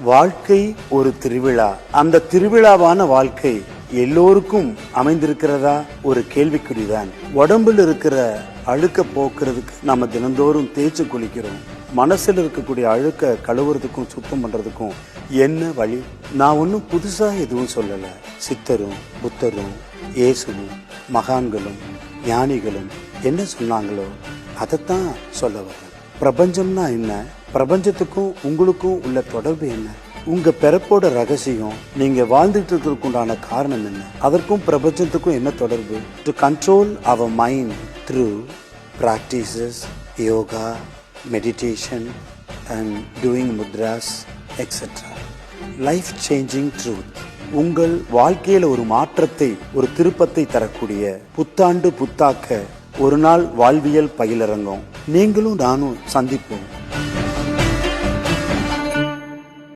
வாழ்க்கை ஒரு திருவிழா. அந்த திருவிழாவான வாழ்க்கை எல்லோருக்கும் அமைந்திருக்கிறதா? ஒரு கேள்விக்குறிதான். உடம்புல இருக்கிற அழுக்க போக்குறதுக்கு நம்ம தினந்தோறும் தேய்ச்சி குளிக்கிறோம். மனசுல இருக்கக்கூடிய அழுக்க கழுவுறதுக்கும் சுத்தம் பண்றதுக்கும் என்ன வழி? நான் ஒன்னும் புதுசா எதுவும் சொல்லல. சித்தரும் புத்தரும் இயேசுவும் மகான்களும் ஞானிகளும் என்ன சொன்னாங்களோ அதைத்தான் சொல்ல வர்றேன். பிரபஞ்சம்னா என்ன? பிரபஞ்சத்துக்கும் உங்களுக்கும் உள்ள தொடர்பு என்ன? உங்க பிறப்போட ரகசியம், நீங்க வாழ்ந்துட்டு இருக்கிறதுக்குண்டான காரணம் என்ன? அதற்கும் பிரபஞ்சத்துக்கும் என்ன தொடர்பு? To control our mind through practices, yoga, meditation and doing mudras etcetera. Life changing truth. உங்கள் வாழ்க்கையில ஒரு மாற்றத்தை, ஒரு திருப்பத்தை தரக்கூடிய புத்தாண்டு புத்தாக்க ஒரு நாள் வாழ்வியல் பயிலரங்கம் நீங்களும் நானும் சந்திப்போம்.